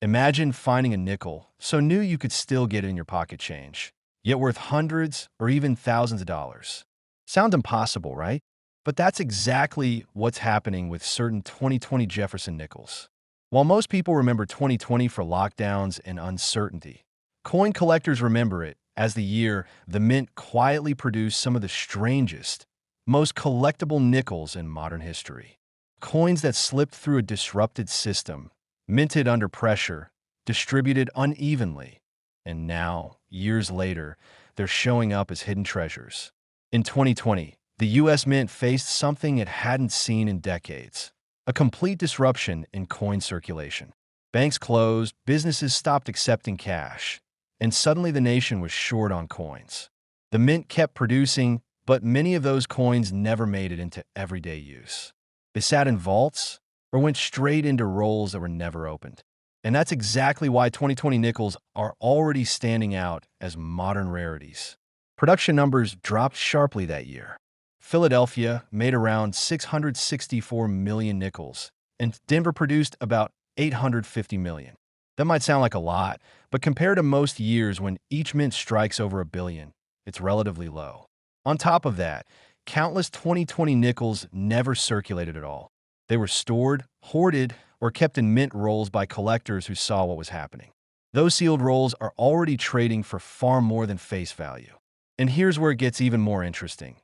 Imagine finding a nickel, so new you could still get it in your pocket change, yet worth hundreds or even thousands of dollars. Sounds impossible, right? But that's exactly what's happening with certain 2020 Jefferson nickels. While most people remember 2020 for lockdowns and uncertainty, coin collectors remember it as the year the mint quietly produced some of the strangest, most collectible nickels in modern history. Coins that slipped through a disrupted system, minted under pressure, distributed unevenly, and now, years later, they're showing up as hidden treasures. In 2020, the US Mint faced something it hadn't seen in decades: a complete disruption in coin circulation. Banks closed, businesses stopped accepting cash, and suddenly the nation was short on coins. The mint kept producing, but many of those coins never made it into everyday use. They sat in vaults or went straight into rolls that were never opened. And that's exactly why 2020 nickels are already standing out as modern rarities. Production numbers dropped sharply that year. Philadelphia made around 664 million nickels, and Denver produced about 850 million. That might sound like a lot, but compared to most years when each mint strikes over a billion, it's relatively low. On top of that, countless 2020 nickels never circulated at all. They were stored, hoarded, or kept in mint rolls by collectors who saw what was happening. Those sealed rolls are already trading for far more than face value. And here's where it gets even more interesting.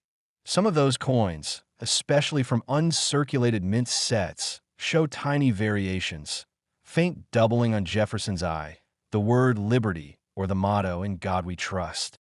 Some of those coins, especially from uncirculated mint sets, show tiny variations, faint doubling on Jefferson's eye, the word liberty, or the motto, "In God We Trust."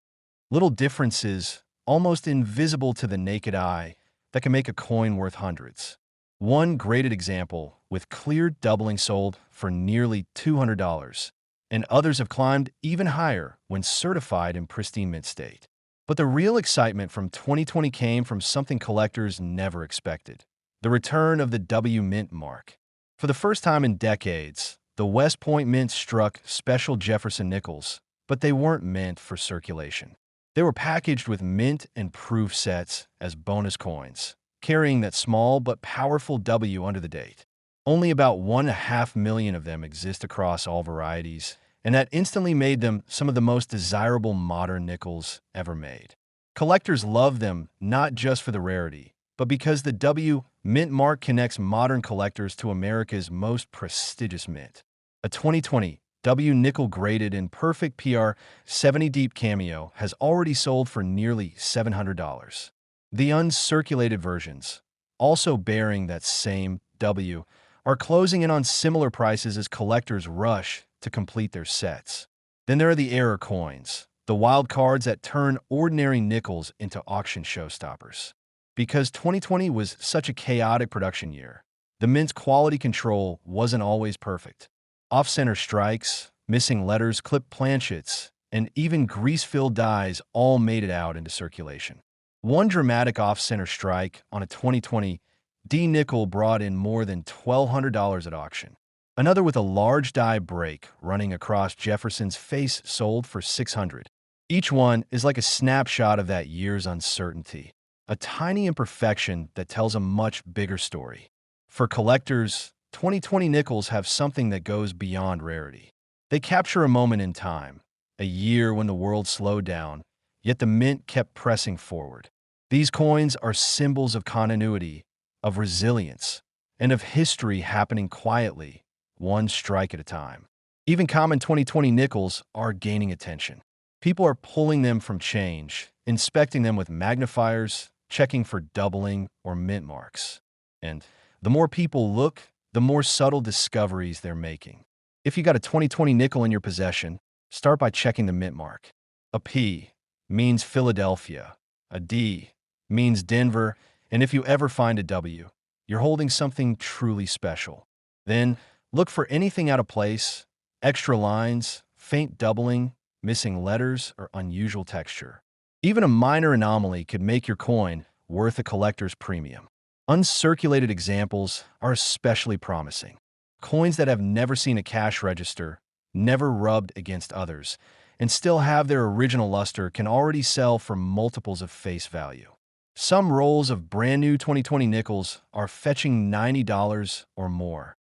Little differences, almost invisible to the naked eye, that can make a coin worth hundreds. One graded example with clear doubling sold for nearly $200, and others have climbed even higher when certified in pristine mint state. But the real excitement from 2020 came from something collectors never expected: the return of the W Mint mark. For the first time in decades, the West Point Mint struck special Jefferson nickels, but they weren't meant for circulation. They were packaged with mint and proof sets as bonus coins, carrying that small but powerful W under the date. Only about 1.5 million of them exist across all varieties, and that instantly made them some of the most desirable modern nickels ever made. Collectors love them not just for the rarity, but because the W Mint mark connects modern collectors to America's most prestigious mint. A 2020 W nickel graded in perfect PR 70 deep cameo has already sold for nearly $700. The uncirculated versions, also bearing that same W, are closing in on similar prices as collectors rush to complete their sets. Then there are the error coins, the wild cards that turn ordinary nickels into auction showstoppers. Because 2020 was such a chaotic production year, the mint's quality control wasn't always perfect. Off-center strikes, missing letters, clipped planchets, and even grease-filled dies all made it out into circulation. One dramatic off-center strike on a 2020 D nickel brought in more than $1,200 at auction. Another with a large die break running across Jefferson's face sold for $600. Each one is like a snapshot of that year's uncertainty, a tiny imperfection that tells a much bigger story. For collectors, 2020 nickels have something that goes beyond rarity. They capture a moment in time, a year when the world slowed down, yet the mint kept pressing forward. These coins are symbols of continuity, of resilience, and of history happening quietly, one strike at a time. Even common 2020 nickels are gaining attention. People are pulling them from change, inspecting them with magnifiers, checking for doubling or mint marks. And the more people look, the more subtle discoveries they're making. If you got a 2020 nickel in your possession, start by checking the mint mark. A P means Philadelphia. A D means Denver. And if you ever find a W, you're holding something truly special. Then look for anything out of place, extra lines, faint doubling, missing letters, or unusual texture. Even a minor anomaly could make your coin worth a collector's premium. Uncirculated examples are especially promising. Coins that have never seen a cash register, never rubbed against others, and still have their original luster can already sell for multiples of face value. Some rolls of brand new 2020 nickels are fetching $90 or more.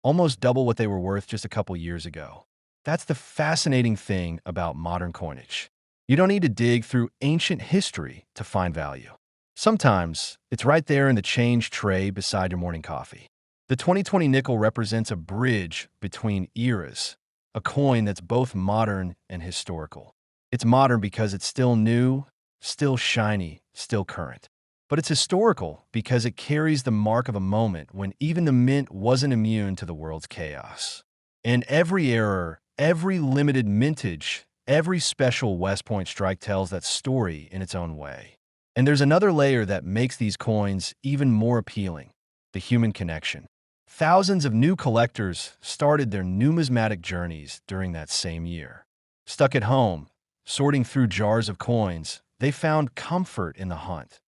almost double what they were worth just a couple years ago. That's the fascinating thing about modern coinage. You don't need to dig through ancient history to find value. Sometimes it's right there in the change tray beside your morning coffee. The 2020 nickel represents a bridge between eras, a coin that's both modern and historical. It's modern because it's still new, still shiny, still current. But it's historical because it carries the mark of a moment when even the mint wasn't immune to the world's chaos. And every error, every limited mintage, every special West Point strike tells that story in its own way. And there's another layer that makes these coins even more appealing: the human connection. Thousands of new collectors started their numismatic journeys during that same year. Stuck at home, sorting through jars of coins, they found comfort in the hunt,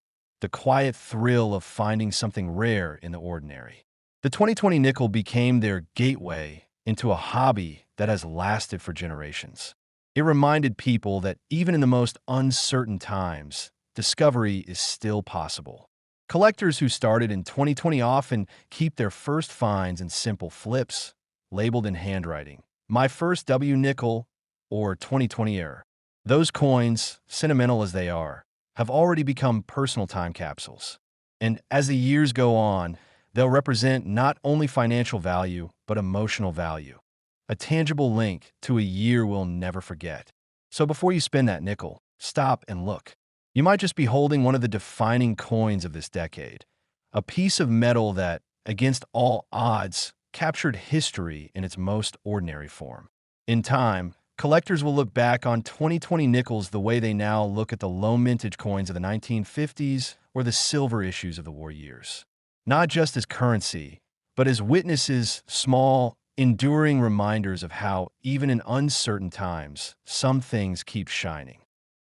the quiet thrill of finding something rare in the ordinary. The 2020 nickel became their gateway into a hobby that has lasted for generations. It reminded people that even in the most uncertain times, discovery is still possible. Collectors who started in 2020 often keep their first finds in simple flips, labeled in handwriting, "My First W Nickel" or 2020 Error. Those coins, sentimental as they are, have already become personal time capsules. And as the years go on, they'll represent not only financial value, but emotional value, a tangible link to a year we'll never forget. So before you spend that nickel, stop and look. You might just be holding one of the defining coins of this decade, a piece of metal that, against all odds, captured history in its most ordinary form. In time, collectors will look back on 2020 nickels the way they now look at the low mintage coins of the 1950s or the silver issues of the war years. Not just as currency, but as witnesses, small, enduring reminders of how, even in uncertain times, some things keep shining.